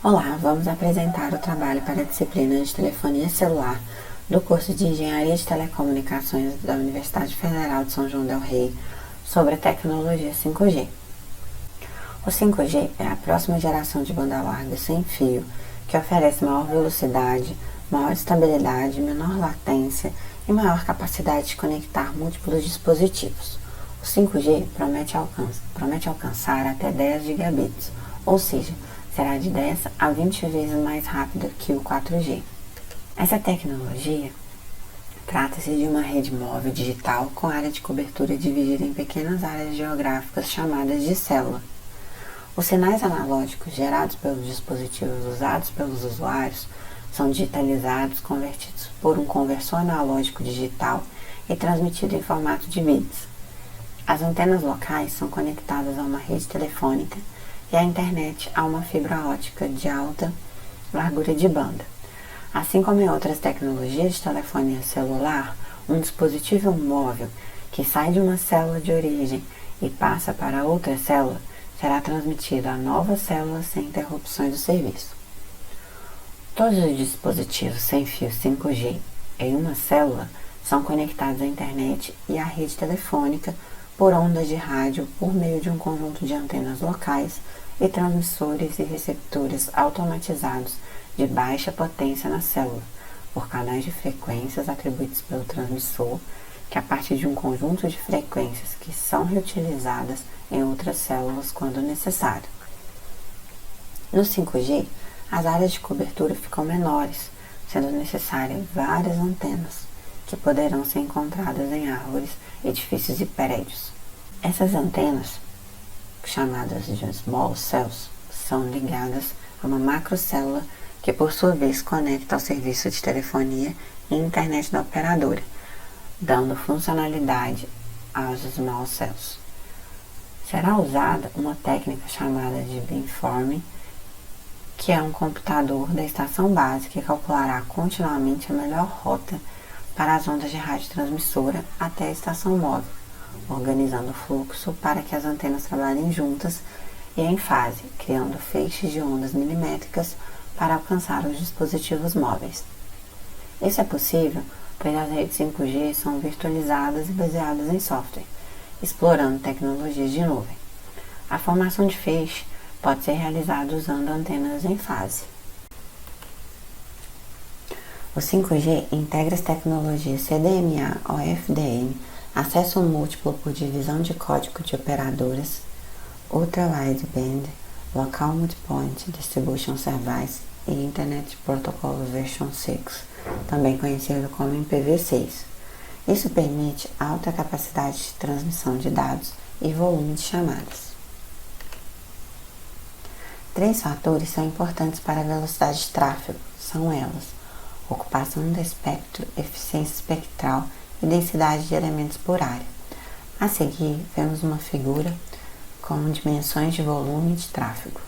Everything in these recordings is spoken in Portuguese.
Olá, vamos apresentar o trabalho para a disciplina de Telefonia Celular do curso de Engenharia de Telecomunicações da Universidade Federal de São João del Rei sobre a tecnologia 5G. O 5G é a próxima geração de banda larga sem fio que oferece maior velocidade, maior estabilidade, menor latência e maior capacidade de conectar múltiplos dispositivos. O 5G promete alcançar até 10 gigabits, ou seja, será de 10 a 20 vezes mais rápida que o 4G. Essa tecnologia trata-se de uma rede móvel digital com área de cobertura dividida em pequenas áreas geográficas chamadas de célula. Os sinais analógicos gerados pelos dispositivos usados pelos usuários são digitalizados, convertidos por um conversor analógico digital e transmitidos em formato de bits. As antenas locais são conectadas a uma rede telefônica e a internet a uma fibra ótica de alta largura de banda. Assim como em outras tecnologias de telefonia celular, um dispositivo móvel que sai de uma célula de origem e passa para outra célula será transmitido a nova célula sem interrupções do serviço. Todos os dispositivos sem fio 5G em uma célula são conectados à internet e à rede telefônica por ondas de rádio por meio de um conjunto de antenas locais e transmissores e receptores automatizados de baixa potência na célula, por canais de frequências atribuídos pelo transmissor, que a partir de um conjunto de frequências que são reutilizadas em outras células quando necessário. No 5G, as áreas de cobertura ficam menores, sendo necessárias várias antenas, que poderão ser encontradas em árvores, edifícios e prédios. Essas antenas, chamadas de small cells, são ligadas a uma macrocélula que por sua vez conecta ao serviço de telefonia e internet da operadora, dando funcionalidade aos small cells. Será usada uma técnica chamada de beamforming, que é um computador da estação base que calculará continuamente a melhor rota para as ondas de rádio transmissora até a estação móvel, organizando o fluxo para que as antenas trabalhem juntas e em fase, criando feixes de ondas milimétricas para alcançar os dispositivos móveis. Isso é possível pois as redes 5G são virtualizadas e baseadas em software, explorando tecnologias de nuvem. A formação de feixe pode ser realizada usando antenas em fase. O 5G integra as tecnologias CDMA ou FDM, acesso múltiplo por divisão de código de operadoras, Ultra-Wideband, Local Multipoint Distribution Service e Internet Protocol Version 6, também conhecido como IPv6. Isso permite alta capacidade de transmissão de dados e volume de chamadas. 3 fatores são importantes para a velocidade de tráfego, são elas: ocupação do espectro, eficiência espectral e densidade de elementos por área. A seguir, vemos uma figura com dimensões de volume de tráfego.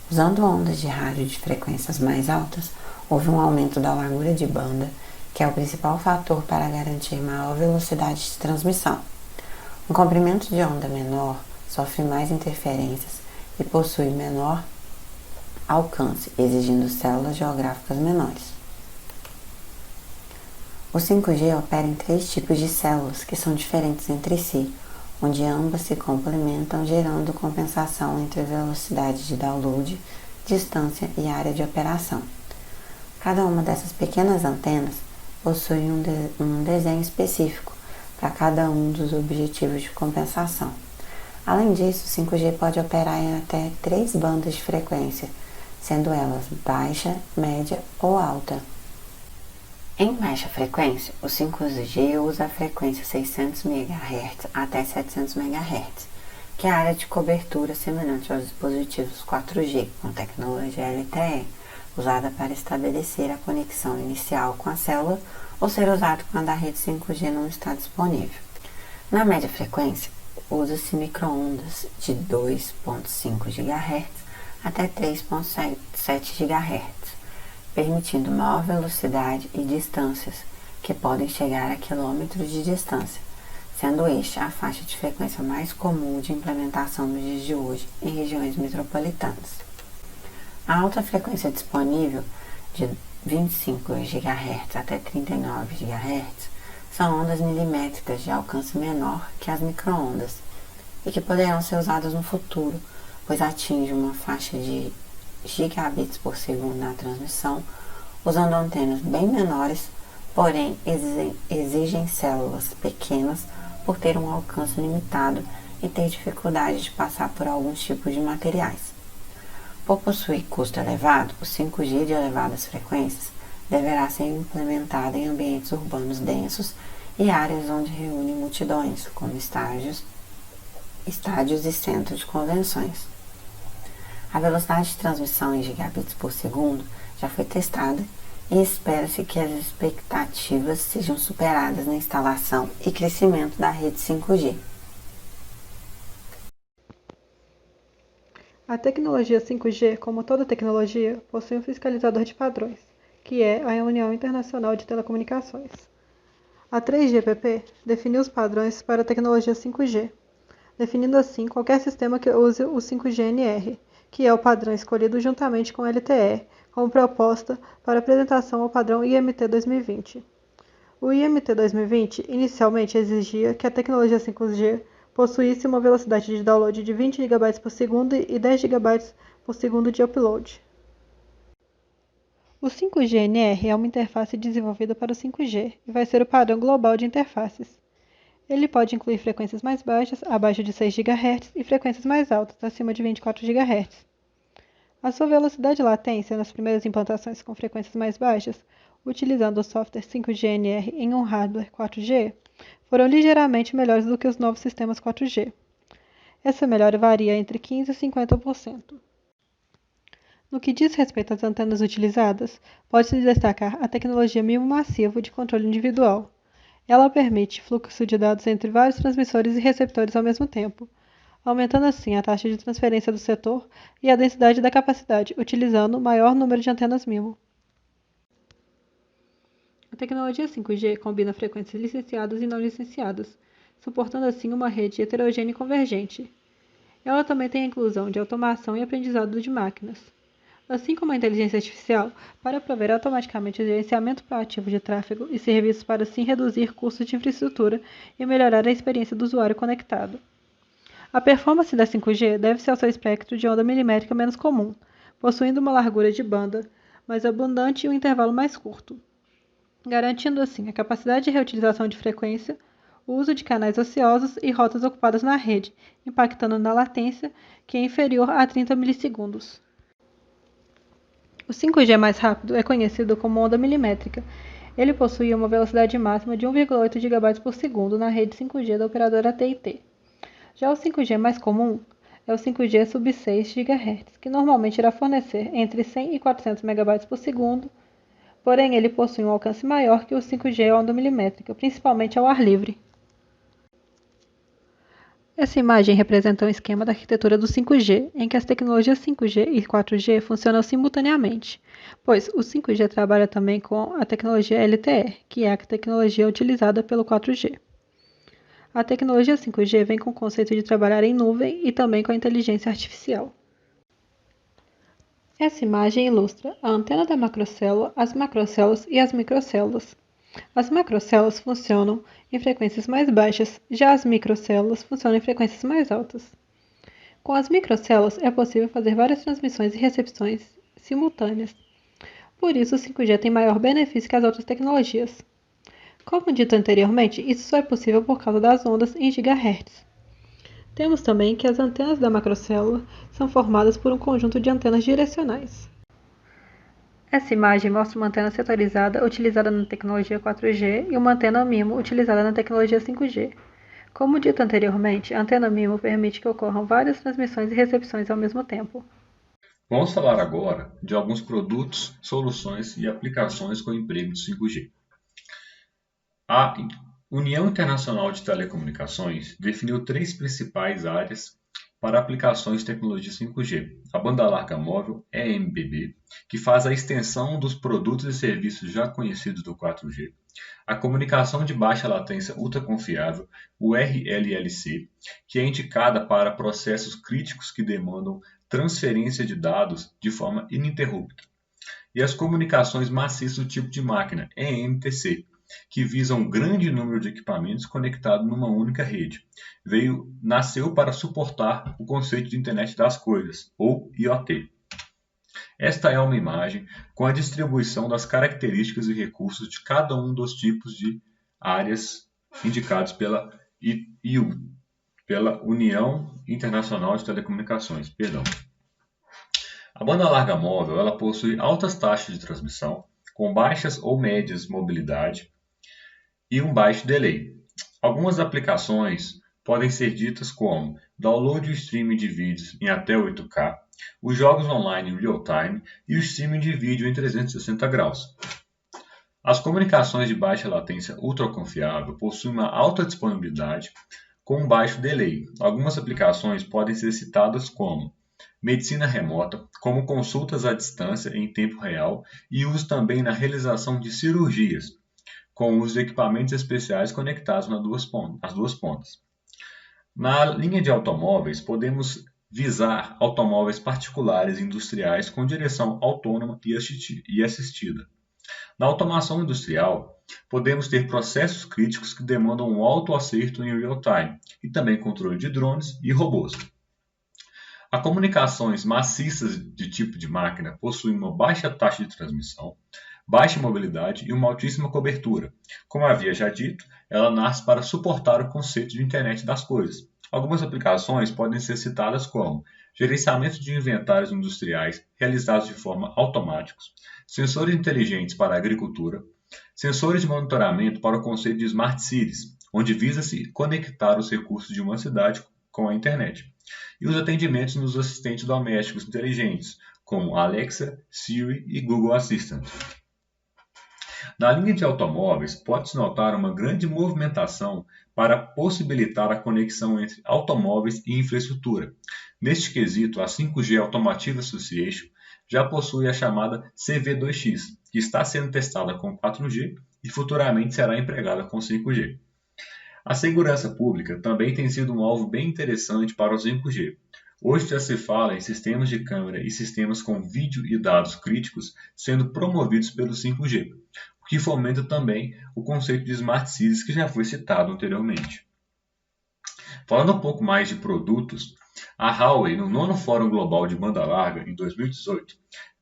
Usando ondas de rádio de frequências mais altas, houve um aumento da largura de banda, que é o principal fator para garantir maior velocidade de transmissão. Um comprimento de onda menor sofre mais interferências e possui menor alcance, exigindo células geográficas menores. O 5G opera em 3 tipos de células que são diferentes entre si, onde ambas se complementam, gerando compensação entre velocidade de download, distância e área de operação. Cada uma dessas pequenas antenas possui um desenho específico para cada um dos objetivos de compensação. Além disso, o 5G pode operar em até 3 bandas de frequência, sendo elas baixa, média ou alta. Em baixa frequência, o 5G usa a frequência 600 MHz até 700 MHz, que é a área de cobertura semelhante aos dispositivos 4G com tecnologia LTE, usada para estabelecer a conexão inicial com a célula ou ser usado quando a rede 5G não está disponível. Na média frequência, usa-se microondas de 2.5 GHz até 3.7 GHz, permitindo maior velocidade e distâncias, que podem chegar a quilômetros de distância, sendo este a faixa de frequência mais comum de implementação nos dias de hoje em regiões metropolitanas. A alta frequência disponível, de 25 GHz até 39 GHz, são ondas milimétricas de alcance menor que as microondas e que poderão ser usadas no futuro, pois atingem uma faixa de gigabits por segundo na transmissão, usando antenas bem menores, porém exigem células pequenas por ter um alcance limitado e ter dificuldade de passar por alguns tipos de materiais. Por possuir custo elevado, o 5G de elevadas frequências deverá ser implementado em ambientes urbanos densos e áreas onde reúne multidões, como estádios e centros de convenções. A velocidade de transmissão em gigabits por segundo já foi testada e espera-se que as expectativas sejam superadas na instalação e crescimento da rede 5G. A tecnologia 5G, como toda tecnologia, possui um fiscalizador de padrões, que é a União Internacional de Telecomunicações. A 3GPP definiu os padrões para a tecnologia 5G, definindo assim qualquer sistema que use o 5GNR, que é o padrão escolhido juntamente com o LTE, como proposta para apresentação ao padrão IMT 2020. O IMT 2020 inicialmente exigia que a tecnologia 5G possuísse uma velocidade de download de 20 GB por segundo e 10 GB por segundo de upload. O 5GNR é uma interface desenvolvida para o 5G e vai ser o padrão global de interfaces. Ele pode incluir frequências mais baixas, abaixo de 6 GHz, e frequências mais altas, acima de 24 GHz. A sua velocidade e latência nas primeiras implantações com frequências mais baixas, utilizando o software 5GNR em um hardware 4G, foram ligeiramente melhores do que os novos sistemas 4G. Essa melhora varia entre 15% e 50%. No que diz respeito às antenas utilizadas, pode-se destacar a tecnologia MIMO massivo de controle individual. Ela permite fluxo de dados entre vários transmissores e receptores ao mesmo tempo, aumentando assim a taxa de transferência do setor e a densidade da capacidade, utilizando maior número de antenas MIMO. A tecnologia 5G combina frequências licenciadas e não licenciadas, suportando assim uma rede heterogênea e convergente. Ela também tem a inclusão de automação e aprendizado de máquinas, assim como a inteligência artificial, para prover automaticamente o gerenciamento proativo de tráfego e serviços para assim reduzir custos de infraestrutura e melhorar a experiência do usuário conectado. A performance da 5G deve-se ao seu espectro de onda milimétrica menos comum, possuindo uma largura de banda mais abundante e um intervalo mais curto, garantindo assim a capacidade de reutilização de frequência, o uso de canais ociosos e rotas ocupadas na rede, impactando na latência, que é inferior a 30 milissegundos. O 5G mais rápido é conhecido como onda milimétrica. Ele possui uma velocidade máxima de 1,8 GB por segundo na rede 5G da operadora AT&T. Já o 5G mais comum é o 5G sub 6 GHz, que normalmente irá fornecer entre 100 e 400 MB por segundo, porém ele possui um alcance maior que o 5G onda milimétrica, principalmente ao ar livre. Essa imagem representa um esquema da arquitetura do 5G, em que as tecnologias 5G e 4G funcionam simultaneamente, pois o 5G trabalha também com a tecnologia LTE, que é a tecnologia utilizada pelo 4G. A tecnologia 5G vem com o conceito de trabalhar em nuvem e também com a inteligência artificial. Essa imagem ilustra a antena da macrocélula, as macrocélulas e as microcélulas. As macrocélulas funcionam em frequências mais baixas, já as microcélulas funcionam em frequências mais altas. Com as microcélulas é possível fazer várias transmissões e recepções simultâneas. Por isso, o 5G tem maior benefício que as outras tecnologias. Como dito anteriormente, isso só é possível por causa das ondas em gigahertz. Temos também que as antenas da macrocélula são formadas por um conjunto de antenas direcionais. Essa imagem mostra uma antena setorizada utilizada na tecnologia 4G e uma antena MIMO utilizada na tecnologia 5G. Como dito anteriormente, a antena MIMO permite que ocorram várias transmissões e recepções ao mesmo tempo. Vamos falar agora de alguns produtos, soluções e aplicações com emprego de 5G. A União Internacional de Telecomunicações definiu três principais áreas para aplicações de tecnologia 5G. A banda larga móvel, EMBB, que faz a extensão dos produtos e serviços já conhecidos do 4G. a comunicação de baixa latência ultraconfiável, o RLLC, que é indicada para processos críticos que demandam transferência de dados de forma ininterrupta, e as comunicações maciças do tipo de máquina, EMTC, que visam um grande número de equipamentos conectados numa única rede. Nasceu para suportar o conceito de Internet das Coisas, ou IoT. Esta é uma imagem com a distribuição das características e recursos de cada um dos tipos de áreas indicados pela IU, pela União Internacional de Telecomunicações. A banda larga móvel ela possui altas taxas de transmissão, com baixas ou médias mobilidade e um baixo delay. Algumas aplicações podem ser ditas como download e streaming de vídeos em até 8K, os jogos online em real-time e o streaming de vídeo em 360 graus. As comunicações de baixa latência ultraconfiável possuem uma alta disponibilidade com um baixo delay. Algumas aplicações podem ser citadas como medicina remota, como consultas à distância em tempo real e uso também na realização de cirurgias, com o uso de equipamentos especiais conectados às duas pontas. Na linha de automóveis, podemos visar automóveis particulares e industriais com direção autônoma e assistida. Na automação industrial, podemos ter processos críticos que demandam um alto acerto em real-time e também controle de drones e robôs. As comunicações maciças de tipo de máquina possuem uma baixa taxa de transmissão, baixa mobilidade e uma altíssima cobertura. Como havia já dito, ela nasce para suportar o conceito de Internet das Coisas. Algumas aplicações podem ser citadas como gerenciamento de inventários industriais realizados de forma automática, sensores inteligentes para a agricultura, sensores de monitoramento para o conceito de Smart Cities, onde visa-se conectar os recursos de uma cidade com a internet, e os atendimentos nos assistentes domésticos inteligentes, como Alexa, Siri e Google Assistant. Na linha de automóveis, pode-se notar uma grande movimentação para possibilitar a conexão entre automóveis e infraestrutura. Neste quesito, a 5G Automotive Association já possui a chamada CV2X, que está sendo testada com 4G e futuramente será empregada com 5G. A segurança pública também tem sido um alvo bem interessante para o 5G. Hoje já se fala em sistemas de câmera e sistemas com vídeo e dados críticos sendo promovidos pelo 5G, o que fomenta também o conceito de Smart Cities que já foi citado anteriormente. Falando um pouco mais de produtos, a Huawei, no 9º Fórum Global de Banda Larga, em 2018,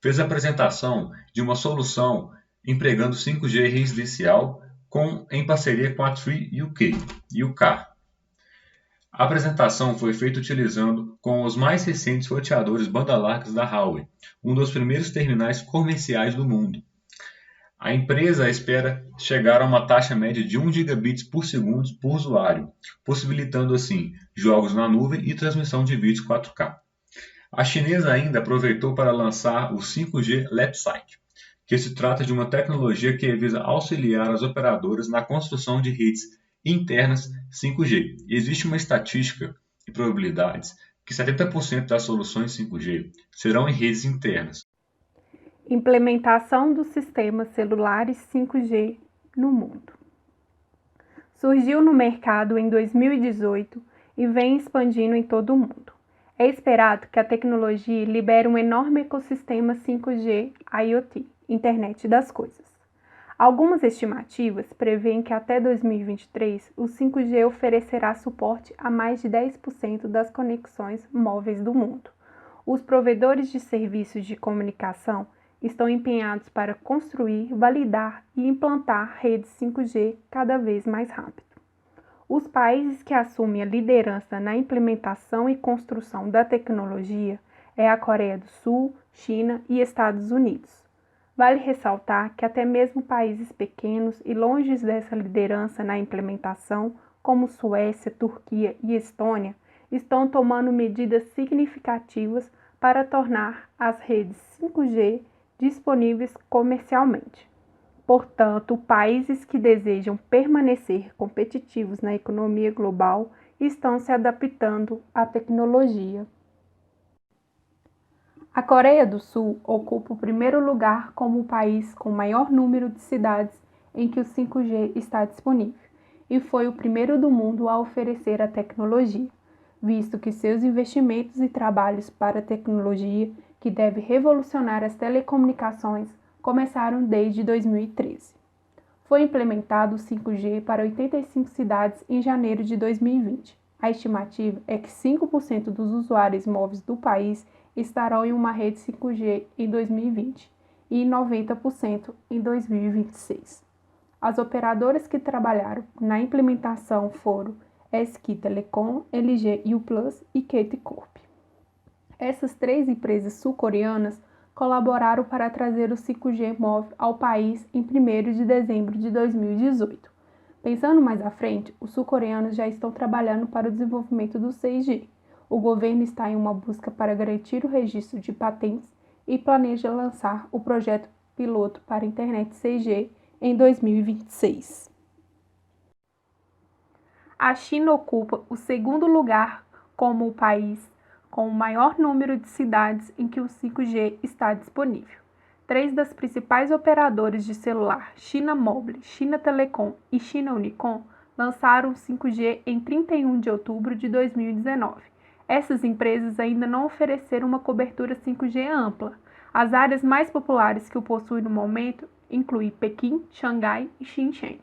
fez a apresentação de uma solução empregando 5G residencial em parceria com a Tree UK. A apresentação foi feita utilizando com os mais recentes roteadores banda largas da Huawei, um dos primeiros terminais comerciais do mundo. A empresa espera chegar a uma taxa média de 1 gigabits por segundo por usuário, possibilitando assim jogos na nuvem e transmissão de vídeos 4K. A chinesa ainda aproveitou para lançar o 5G LabSite, que se trata de uma tecnologia que visa auxiliar as operadoras na construção de redes internas 5G. Existe uma estatística e probabilidades que 70% das soluções 5G serão em redes internas. Implementação dos sistemas celulares 5G no mundo. Surgiu no mercado em 2018 e vem expandindo em todo o mundo. É esperado que a tecnologia libere um enorme ecossistema 5G IoT, Internet das Coisas. Algumas estimativas prevêem que até 2023 o 5G oferecerá suporte a mais de 10% das conexões móveis do mundo. Os provedores de serviços de comunicação estão empenhados para construir, validar e implantar redes 5G cada vez mais rápido. Os países que assumem a liderança na implementação e construção da tecnologia é a Coreia do Sul, China e Estados Unidos. Vale ressaltar que até mesmo países pequenos e longe dessa liderança na implementação, como Suécia, Turquia e Estônia, estão tomando medidas significativas para tornar as redes 5G disponíveis comercialmente. Portanto, países que desejam permanecer competitivos na economia global estão se adaptando à tecnologia. A Coreia do Sul ocupa o primeiro lugar como o país com maior número de cidades em que o 5G está disponível e foi o primeiro do mundo a oferecer a tecnologia, visto que seus investimentos e trabalhos para a tecnologia, que deve revolucionar as telecomunicações, começaram desde 2013. Foi implementado o 5G para 85 cidades em janeiro de 2020. A estimativa é que 5% dos usuários móveis do país estarão em uma rede 5G em 2020 e 90% em 2026. As operadoras que trabalharam na implementação foram SQ Telecom, LG Uplus e KT Corp. Essas 3 empresas sul-coreanas colaboraram para trazer o 5G móvel ao país em 1º de dezembro de 2018. Pensando mais à frente, os sul-coreanos já estão trabalhando para o desenvolvimento do 6G. O governo está em uma busca para garantir o registro de patentes e planeja lançar o projeto piloto para a internet 6G em 2026. A China ocupa o 2º lugar como o país com o maior número de cidades em que o 5G está disponível. 3 das principais operadoras de celular, China Mobile, China Telecom e China Unicom, lançaram o 5G em 31 de outubro de 2019. Essas empresas ainda não ofereceram uma cobertura 5G ampla. As áreas mais populares que o possuem no momento incluem Pequim, Xangai e Shenzhen.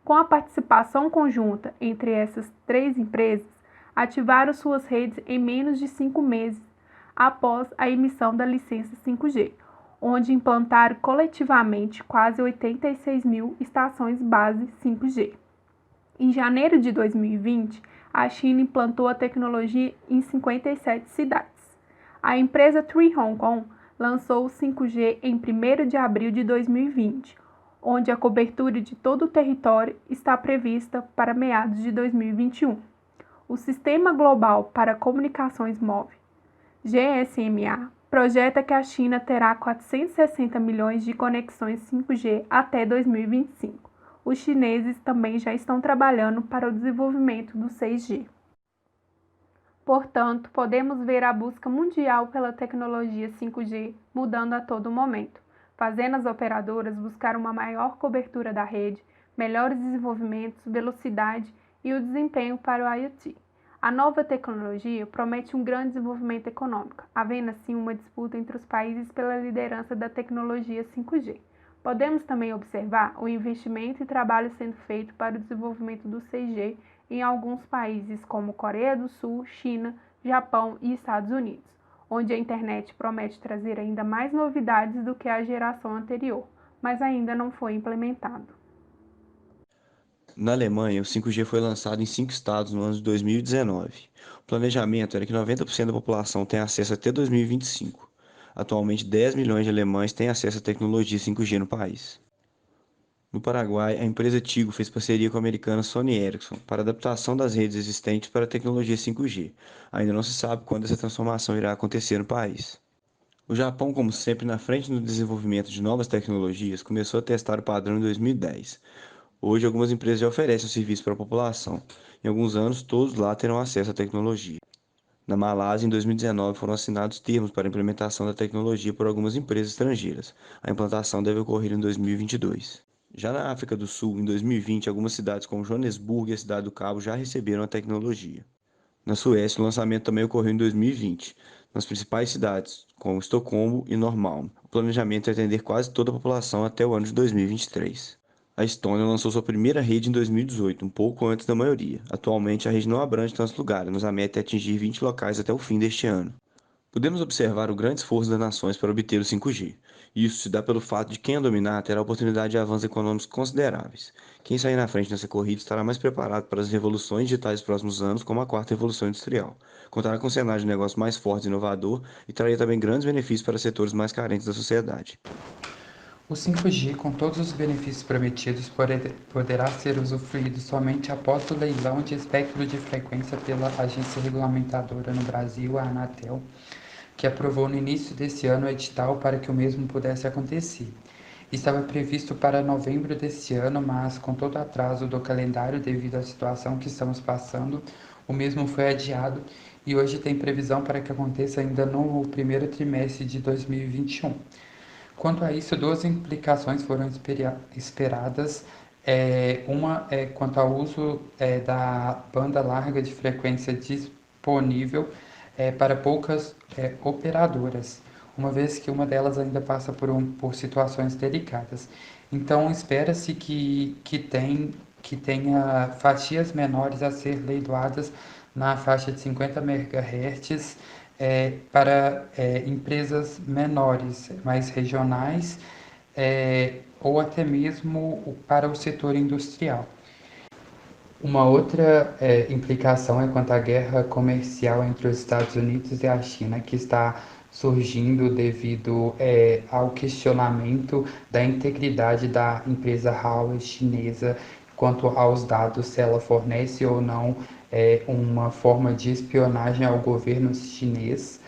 Com a participação conjunta entre essas 3 empresas, ativaram suas redes em menos de 5 meses após a emissão da licença 5G, onde implantaram coletivamente quase 86 mil estações base 5G. Em janeiro de 2020, a China implantou a tecnologia em 57 cidades. A empresa Tree Hong Kong lançou o 5G em 1º de abril de 2020, onde a cobertura de todo o território está prevista para meados de 2021. O Sistema Global para Comunicações Móveis, GSMA, projeta que a China terá 460 milhões de conexões 5G até 2025. Os chineses também já estão trabalhando para o desenvolvimento do 6G. Portanto, podemos ver a busca mundial pela tecnologia 5G mudando a todo momento, fazendo as operadoras buscar uma maior cobertura da rede, melhores desenvolvimentos, velocidade e o desempenho para o IoT. A nova tecnologia promete um grande desenvolvimento econômico, havendo assim uma disputa entre os países pela liderança da tecnologia 5G. Podemos também observar o investimento e trabalho sendo feito para o desenvolvimento do 6G em alguns países como Coreia do Sul, China, Japão e Estados Unidos, onde a internet promete trazer ainda mais novidades do que a geração anterior, mas ainda não foi implementado. Na Alemanha, o 5G foi lançado em 5 estados no ano de 2019. O planejamento era que 90% da população tenha acesso até 2025. Atualmente, 10 milhões de alemães têm acesso à tecnologia 5G no país. No Paraguai, a empresa Tigo fez parceria com a americana Sony Ericsson para a adaptação das redes existentes para a tecnologia 5G. Ainda não se sabe quando essa transformação irá acontecer no país. O Japão, como sempre na frente no desenvolvimento de novas tecnologias, começou a testar o padrão em 2010. Hoje, algumas empresas já oferecem o serviço para a população. Em alguns anos, todos lá terão acesso à tecnologia. Na Malásia, em 2019, foram assinados termos para a implementação da tecnologia por algumas empresas estrangeiras. A implantação deve ocorrer em 2022. Já na África do Sul, em 2020, algumas cidades como Joanesburgo e a Cidade do Cabo já receberam a tecnologia. Na Suécia, o lançamento também ocorreu em 2020, nas principais cidades, como Estocolmo e Norrmalm. O planejamento é atender quase toda a população até o ano de 2023. A Estônia lançou sua primeira rede em 2018, um pouco antes da maioria. Atualmente, a rede não abrange tantos lugares, mas a meta é atingir 20 locais até o fim deste ano. Podemos observar o grande esforço das nações para obter o 5G. Isso se dá pelo fato de quem a dominar terá a oportunidade de avanços econômicos consideráveis. Quem sair na frente nessa corrida estará mais preparado para as revoluções digitais dos próximos anos, como a 4ª Revolução Industrial. Contará com um cenário de negócio mais forte e inovador e traria também grandes benefícios para setores mais carentes da sociedade. O 5G, com todos os benefícios prometidos, poderá ser usufruído somente após o leilão de espectro de frequência pela agência regulamentadora no Brasil, a Anatel, que aprovou no início desse ano o edital para que o mesmo pudesse acontecer. Estava previsto para novembro deste ano, mas com todo o atraso do calendário devido à situação que estamos passando, o mesmo foi adiado e hoje tem previsão para que aconteça ainda no primeiro trimestre de 2021. Quanto a isso, duas implicações foram esperadas. Uma é quanto ao uso da banda larga de frequência disponível para poucas operadoras, uma vez que uma delas ainda passa por situações delicadas. Então, espera-se que tenha fatias menores a ser leiloadas na faixa de 50 MHz para empresas menores, mais regionais, ou até mesmo para o setor industrial. Uma outra implicação é quanto à guerra comercial entre os Estados Unidos e a China, que está surgindo devido ao questionamento da integridade da empresa Huawei chinesa quanto aos dados, se ela fornece ou não uma forma de espionagem ao governo chinês.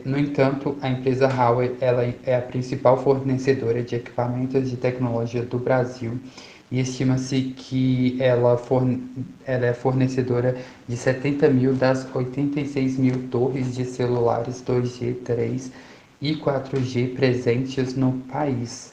No entanto, a empresa Huawei ela é a principal fornecedora de equipamentos de tecnologia do Brasil e estima-se que ela é fornecedora de 70 mil das 86 mil torres de celulares 2G, 3 e 4G presentes no país.